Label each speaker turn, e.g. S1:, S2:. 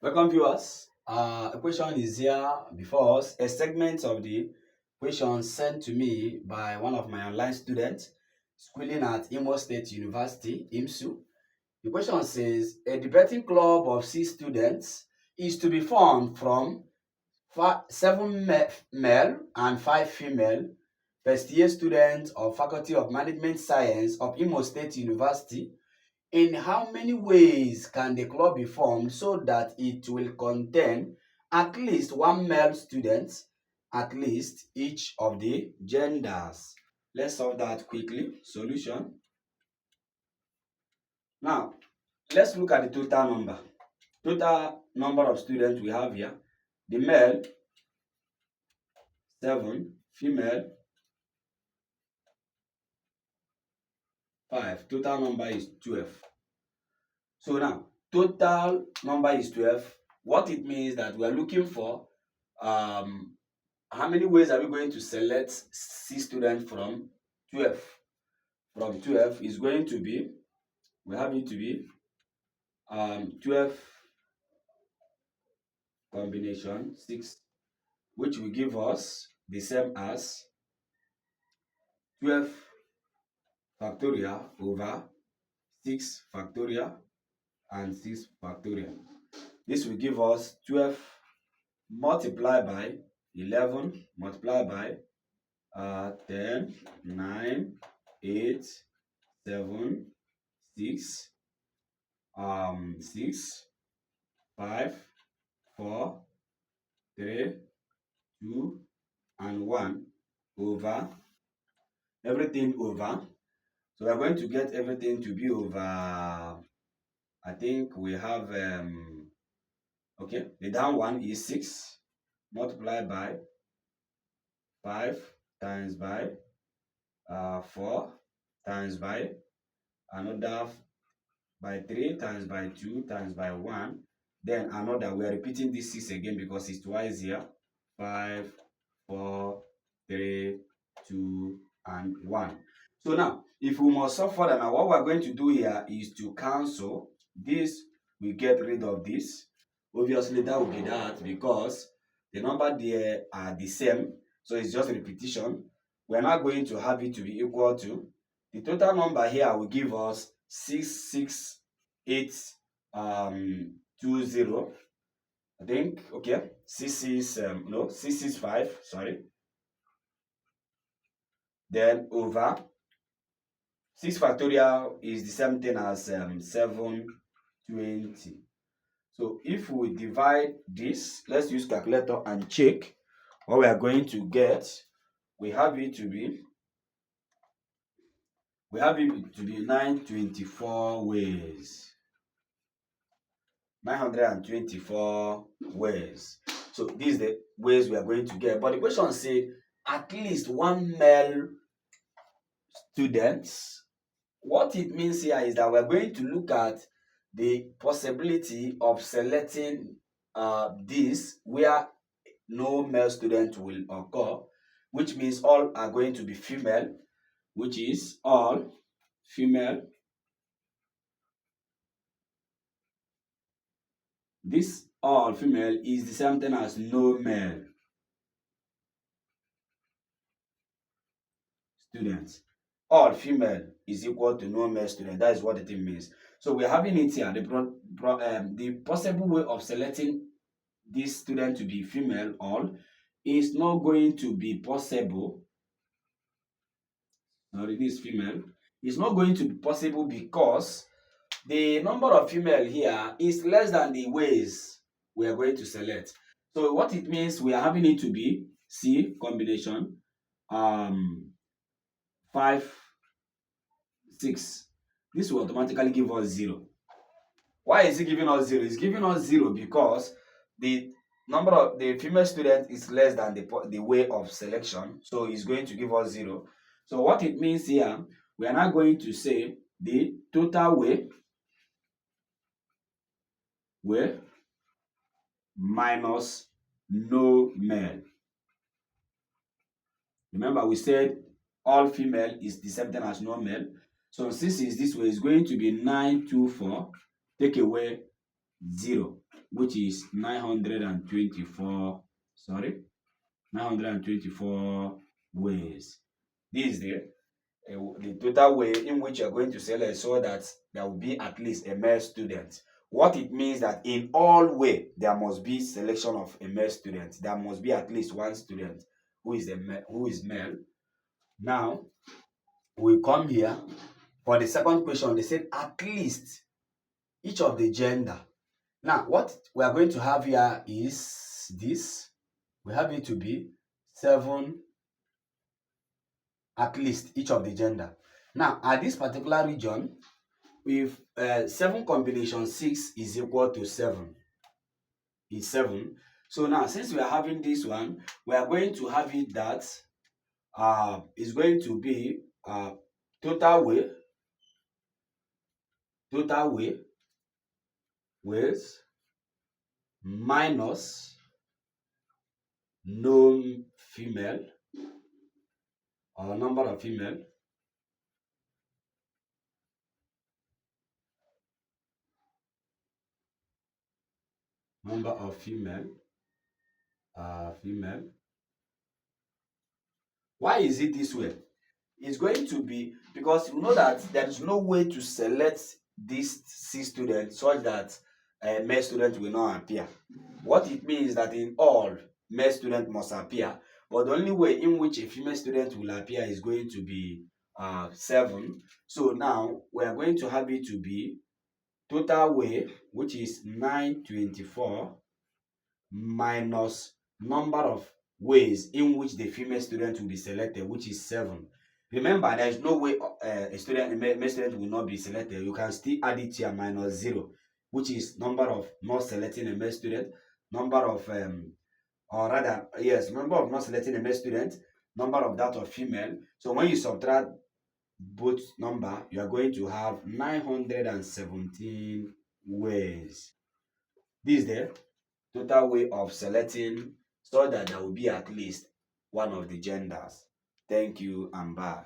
S1: Welcome viewers. A question is here before us, a segment of the question sent to me by one of my online students schooling at Imo State University, IMSU. The question says, a debating club of 6 students is to be formed from seven male and 5 female first year students of Faculty of Management Science of Imo State University. In how many ways can the club be formed so that it will contain at least one male student, at least each of the genders? Let's solve that quickly. Solution. Now, let's look at the total number. Total number of students we have here. The male, 7, female, 5. Total number is 12. So now, total number is 12. What it means that we are looking for how many ways are we going to select 6 students from 12? From 12 is going to be, we have it to be 12 combination 6, which will give us the same as 12 factorial over 6 factorial and 6 factorial. This will give us 12 multiplied by 11 multiplied by 10, 9, 8, 7, 6, 6, 5, 4, 3, 2, and 1 over everything over. So we're going to get everything to be over. I think we have okay, the down one is 6 multiplied by 5 times by 4 times by another by 3 times by 2 times by 1, then another. We are repeating this 6 again because it's twice here. 5, 4, 3, 2, and 1. So now, if we must solve further, now what we're going to do here is to cancel this. We get rid of this. Obviously, that will be that because the number there are the same. So it's just a repetition. We're not going to have it to be equal to the total number here will give us 66820. I think, okay, 665, sorry. Then over 6 factorial is the same thing as 720. So if we divide this, let's use calculator and check what we are going to get. We have it to be 924 ways. 924 ways. So these are the ways we are going to get. But the question says at least one male student. What it means here is that we're going to look at the possibility of selecting this where no male student will occur, which means all are going to be female, which is all female. This all female is the same thing as no male students. All female is equal to no male student. That is what the thing means. So we're having it here. The possible way of selecting this student to be female all is not going to be possible. Sorry, this female is not going to be possible because the number of female here is less than the ways we are going to select. So what it means, we are having it to be C combination 5, 6. This will automatically give us 0. Why is it giving us 0? It's giving us 0 because the number of the female student is less than the way of selection. So it's going to give us 0. So what it means here, we are now going to say the total way minus no male. Remember, we said all female is the same thing as no male. So since it's this way, it's going to be 924, take away 0. which is 924, sorry, 924 ways. This is the total way in which you are going to select so that there will be at least a male student. What it means that in all way there must be selection of a male student. There must be at least one student who is who is male. Now we come here for the second question. They said at least each of the gender. Now what we are going to have here is this. We have it to be 7 at least each of the gender. Now at this particular region, if 7 combination 6 is equal to 7, is 7. So now since we are having this one, we are going to have it that is going to be total weight, total weight minus known female or number of female number of female female. Why is it this way? It's going to be because you know that there is no way to select these C students such that a male student will not appear. What it means is that in all, male student must appear, but the only way in which a female student will appear is going to be 7. So now we are going to have it to be total weight, which is 924 minus number of ways in which the female student will be selected, which is 7. Remember, there is no way a male student will not be selected. You can still add it here minus 0, which is number of not selecting a male student, number of or rather, yes, number of not selecting a male student, number of that of female. So when you subtract both number, you are going to have 917 ways. This is the total way of selecting so that there will be at least one of the genders. Thank you and bye.